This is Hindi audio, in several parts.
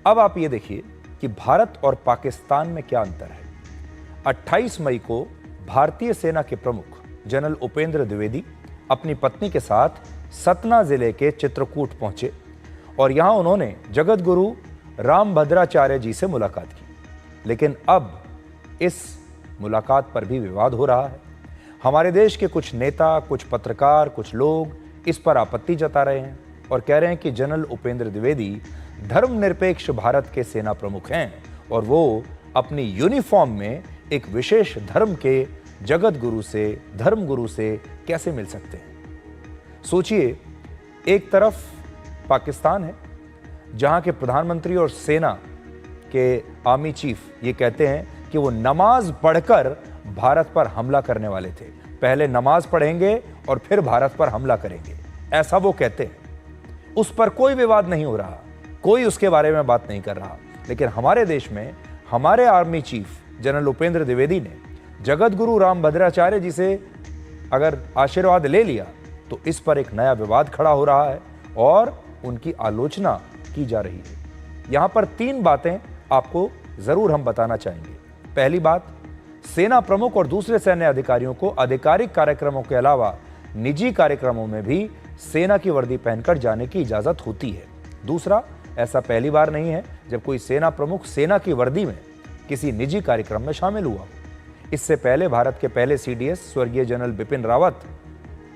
अब आप ये देखिए कि भारत और पाकिस्तान में क्या अंतर है। 28 मई को भारतीय सेना के प्रमुख जनरल उपेंद्र द्विवेदी अपनी पत्नी के साथ सतना जिले के चित्रकूट पहुंचे और यहां उन्होंने जगत गुरु रामभद्राचार्य जी से मुलाकात की। लेकिन अब इस मुलाकात पर भी विवाद हो रहा है। हमारे देश के कुछ नेता, कुछ पत्रकार, कुछ लोग इस पर आपत्ति जता रहे हैं और कह रहे हैं कि जनरल उपेंद्र द्विवेदी धर्मनिरपेक्ष भारत के सेना प्रमुख हैं और वो अपनी यूनिफॉर्म में एक विशेष धर्म के जगत गुरु से, धर्म गुरु से कैसे मिल सकते हैं। सोचिए, एक तरफ पाकिस्तान है जहां के प्रधानमंत्री और सेना के आर्मी चीफ ये कहते हैं कि वो नमाज पढ़कर भारत पर हमला करने वाले थे। पहले नमाज पढ़ेंगे और फिर भारत पर हमला करेंगे, ऐसा वो कहते हैं। उस पर कोई विवाद नहीं हो रहा, कोई उसके बारे में बात नहीं कर रहा। लेकिन हमारे देश में हमारे army chief general Upendra Dwivedi ने जगत गुरु रामभद्राचार्य जी से अगर आशीर्वाद ले लिया तो इस पर एक नया विवाद खड़ा हो रहा है और उनकी आलोचना की जा रही है। यहां पर 3 बातें आपको जरूर हम बताना चाहेंगे। पहली बात, सेना प्रमुख और दूसरे सैन्य अधिकारियों को आधिकारिक कार्यक्रमों के अलावा निजी कार्यक्रमों में भी सेना की वर्दी पहनकर जाने की इजाजत होती है। दूसरा, ऐसा पहली बार नहीं है जब कोई सेना प्रमुख सेना की वर्दी में किसी निजी कार्यक्रम में शामिल हुआ। इससे पहले भारत के पहले सीडीएस स्वर्गीय जनरल बिपिन रावत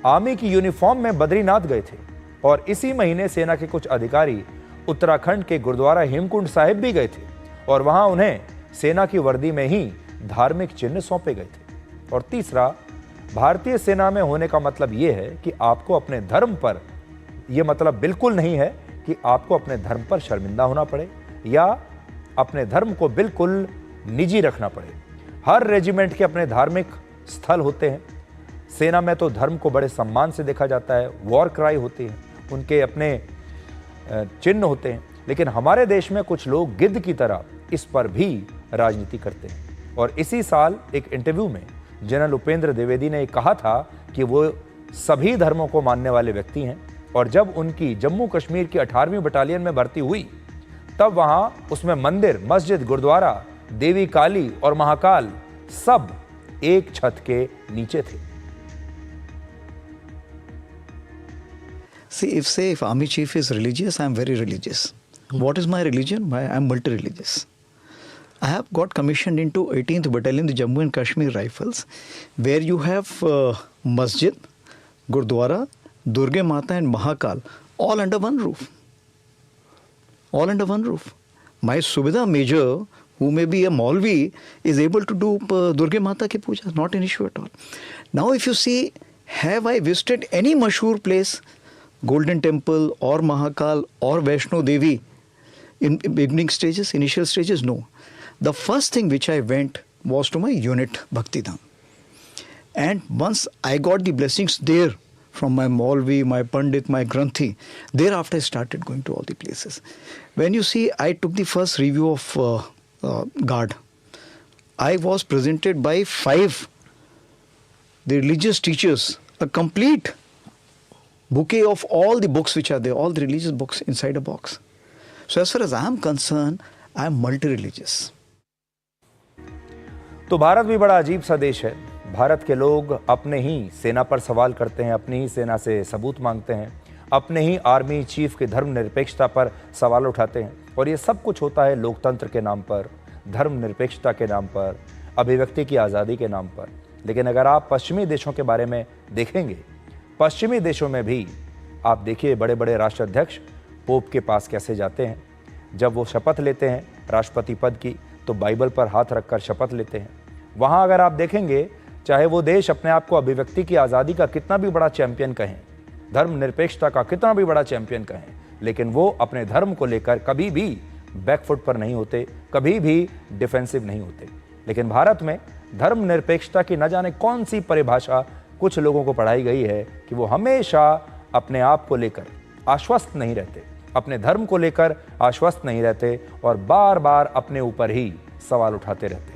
आर्मी की यूनिफॉर्म में बद्रीनाथ गए थे और इसी महीने सेना के कुछ अधिकारी उत्तराखंड के गुरुद्वारा हेमकुंड साहिब भी गए थे और वहां उन्हें सेना की वर्दी में ही धार्मिक चिन्ह सौंपे गए थे। और तीसरा, भारतीय सेना में होने का मतलब यह है कि आपको अपने धर्म पर, यह मतलब बिल्कुल नहीं है कि आपको अपने धर्म पर शर्मिंदा होना पड़े या अपने धर्म को बिल्कुल निजी रखना पड़े। हर रेजिमेंट के अपने धार्मिक स्थल होते हैं। सेना में तो धर्म को बड़े सम्मान से देखा जाता है, वॉर क्राई होती है, उनके अपने चिन्ह होते हैं। लेकिन हमारे देश में कुछ लोग गिद्ध की तरह इस पर भी राजनीति करते हैं। और इसी साल एक इंटरव्यू में जनरल उपेंद्र द्विवेदी ने कहा था कि वो सभी धर्मों को मानने वाले व्यक्ति हैं और जब उनकी जम्मू कश्मीर की 18वीं बटालियन में भर्ती हुई तब वहां उसमें मंदिर, मस्जिद, गुरुद्वारा, देवी काली और महाकाल सब एक छत के नीचे थे। See, if army chief is religious, I am very religious. What is my religion? I am multi-religious. I have got commissioned into 18th Battalion, the Jammu and Kashmir Rifles, where you have masjid, gurdwara, Durga Mata and Mahakal, all under one roof. All under one roof. My Subedar Major, who may be a Maulvi, is able to do Durga Mata ki puja, not an issue at all. Now if you see, have I visited any mashhoor place, Golden Temple or Mahakal or Vaishno Devi in beginning stages, initial stages? No. The first thing which I went was to my unit Bhakti Dham. And once I got the blessings there from my Maulvi, my Pandit, my Granthi, thereafter I started going to all the places. When you see, I took the first review of guard. I was presented by 5 the religious teachers, a complete bouquet of all the books which are there, all the religious books inside a box. So as far as I am concerned, I am multi-religious. तो भारत भी बड़ा अजीब सा देश है। भारत के लोग अपने ही सेना पर सवाल करते हैं, अपनी ही सेना से सबूत मांगते हैं, अपने ही आर्मी चीफ की धर्मनिरपेक्षता पर सवाल उठाते हैं और ये सब कुछ होता है लोकतंत्र के नाम पर, धर्मनिरपेक्षता के नाम पर, अभिव्यक्ति की आज़ादी के नाम पर। लेकिन अगर आप पश्चिमी देशों के बारे में देखेंगे, पश्चिमी देशों में भी आप देखिए बड़े बड़े राष्ट्राध्यक्ष पोप के पास कैसे जाते हैं। जब वो शपथ लेते हैं राष्ट्रपति पद की तो बाइबल पर हाथ रखकर शपथ लेते हैं। वहाँ अगर आप देखेंगे, चाहे वो देश अपने आप को अभिव्यक्ति की आज़ादी का कितना भी बड़ा चैंपियन कहें, धर्मनिरपेक्षता का कितना भी बड़ा चैंपियन कहें, लेकिन वो अपने धर्म को लेकर कभी भी बैकफुट पर नहीं होते, कभी भी डिफेंसिव नहीं होते। लेकिन भारत में धर्मनिरपेक्षता की न जाने कौन सी परिभाषा कुछ लोगों को पढ़ाई गई है कि वो हमेशा अपने आप को लेकर आश्वस्त नहीं रहते, अपने धर्म को लेकर आश्वस्त नहीं रहते और बार बार अपने ऊपर ही सवाल उठाते रहते।